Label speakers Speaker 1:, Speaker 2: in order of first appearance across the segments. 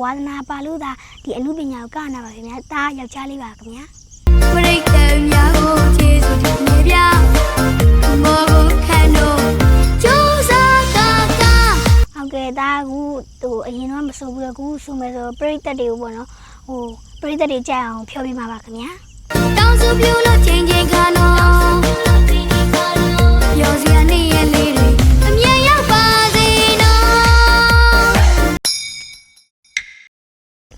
Speaker 1: ဝါသနာပါလို့သာဒီအမှုပညာကိုကနာပါခင်ဗျာတားယောက်ျားလေးပါခင်ဗျာ
Speaker 2: ပရိသတ်များကိုကျေးဇူးတင်နေဗျာမောကိုခံတော့ကျိုးစားကာကာ
Speaker 1: ဟုတ်ကဲ့တားကူသူအရင်တော့မဆိုဘူးလေကူဆိုမယ်ဆိုပရိသတ်တွေကိုပေါ့နော်ဟိုပရိသတ်တွေကြိုက်အောင်ဖြောပြမှာပါခင်ဗျာ
Speaker 2: တောင်းစုပြုလို့ချင်းချင်းခါနော်ပြောစရာနေရလေးတွေအမြဲရောက်ပါစေနော်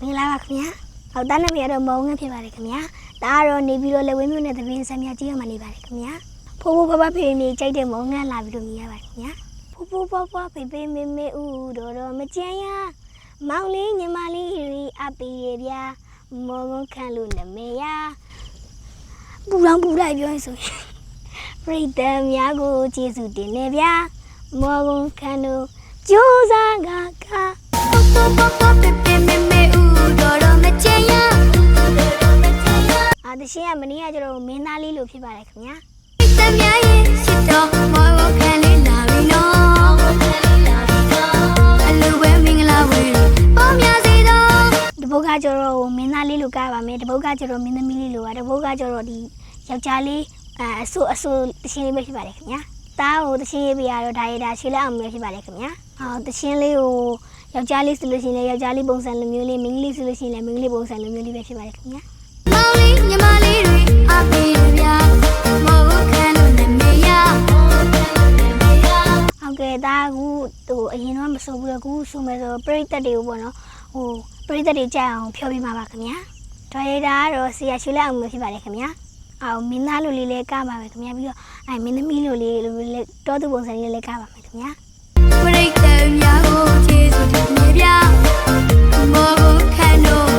Speaker 1: မင်္ဂလာပါခင်ဗျာဟုတ်တားနာမည်ကတော့မောင်ငန်းဖြစ်ပါတယ်ခင်ဗျာဒါကတော့နေပြီးတော့လက်ဝဲမျိုးနဲ့သပင်းဆံမြကြီးရမှနေပါတယ်ခင်ဗျာဖိုးဖိုးဖဖဖေမေကြိုက်တဲ့မောင်ငန်းလာပြီးတော့မြင်ရပါတယ်ခင်ဗျာဖိုးဖိုးဖဖဖေဖေမေမေဦးတော်မကြမ်းရမောင်လေးညီမလေးရီအပီရဗျာမောင်ငန်းခံလို့နမေရပူလောင်ပူလိုက်ပြောရင်ဆိုရင်ပရိသတ်များကိုကျေးဇူးတင်နေဗျာမောင်ငန်းခံလို့ကြိုးစားကက
Speaker 2: ဖိုးဖိုးဖဖဖေဖေမေမေဦးတော်မကြမ်းရ
Speaker 1: တရှင်ကမနေ့ကကျတော့မင်းသားလေးလို့ဖြစ်ပါတယ်ခင်ဗျာ
Speaker 2: တမရဲ့ရှိတော့မောကိုခံလေးလာပြီနော်အလူပဲမင်္ဂလာဝေးပေါများစီတော့
Speaker 1: တပုတ်ကကျတော့မင်းသားလေးလို့ကားပါမယ်တပုတ်ကကျတော့မင်းသမီးလေးလို့ပါတပုတ်ကကျတော့ဒီယောက်ျားလေးအဆူတရှင်လေးပဲဖြစ်ပါတယ်ခင်ဗျာတားကိုတရှင်ရေးပြရတော့ဒါရတာရှေ့လက်အောင်ပဲဖြစ်ပါတယ်ခင်ဗျာတရှင်လေးကိုယောက်ျားလေးဆိုလို့ရှိရင်လည်းယောက်ျားလေးပုံစံလိုမျိုးလေးမိန်းကလေးဆိုလို့ရှိရင်လည်းမိန်းကလေးပုံစံလိုမျိုးလေးပဲဖြစ်ပါတယ်ခင်ဗျာ
Speaker 2: မောင်လေးညီမလေးတွေအဖေဗျာမောကိုခံလို့နမေရ
Speaker 1: ဟုတ်ကဲ့ဒါကူသူအရင်တော့မဆိုဘူးလေကူဆိုမယ်ဆိုပရိသတ်တွေကိုပေါ့နော်ဟိုပရိသတ်တွေကြိုက်အောင်ဖြောပြမှာပါခင်ဗျာဒါရတာကတော့ဆရာရွှေလက်အောင်မျိုးဖြစ်ပါတယ်ခင်ဗျာမင်းသားလိုလေးလည်းကပါမယ်ခင်ဗျာပြီးတော့မင်းသမီးလိုလေးတောသူပုံစံလေးလည်းကပါမယ်ခင်ဗျာ
Speaker 2: ပရိသတ်များကိုကျေးဇူးတင်နေဗျာမောကိုခံတော့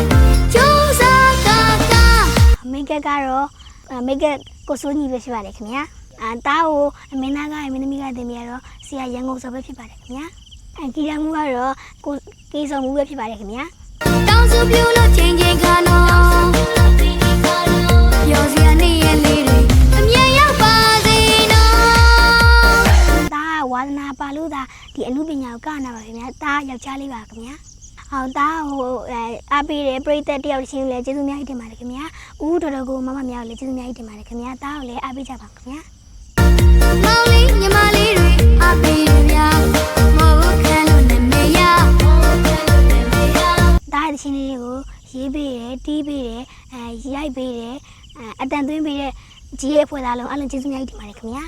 Speaker 2: ကျိုးစားကာကာ
Speaker 1: မိတ်ကကတော့မိတ်ကကိုစိုးညီပဲဖြစ်ပါတယ်ခင်ဗျာတားကိုမင်းသားကမင်းသမီးကတင်ပြတော့ဆရာရန်ကုန်စောပဲဖြစ်ပါတယ်ခင်ဗျာကီရမှုကတော့ကိုကေစောမှုပဲဖြစ်ပါတယ်ခင်ဗျာ
Speaker 2: တောင်းစုပြုလို့ချင်းချင်းခါနော်ပြောစရာနေရလေးတွေအမြဲရောက်ပါစေနော်
Speaker 1: တားဝါသနာပါလို့သာဒီအမှုပညာကိုကနာပါခင်ဗျာတားယောက်ျားလေးပါခင်ဗျာတားဟိုအားပေးတယ်ပရိသတ်တယောက်ချင်းလည်းကျေးဇူးများကြီးတင်ပါတယ်ခင်ဗျာဦးတော်တော်ကိုမမများလည်းကျေးဇူးများကြီးတင်ပါတယ်ခင်ဗျာတားကိုလည်းအားပေးကြပါခင်ဗျာ
Speaker 2: မောင်လေးညီမလေးတွေအားပေးတယ်ဗျာမောကိုခံလို့နမေရ
Speaker 1: တားတဲ့ချင်းလေးကိုရေးပေးတယ်တီးပေးတယ်ရိုက်ပေးတယ်အတန်သွင်းပေးတဲ့ကြီးရဲ့ဖွဲ့သားလုံးအားလုံးကျေးဇူးများကြီးတင်ပါတယ်ခင်ဗျာ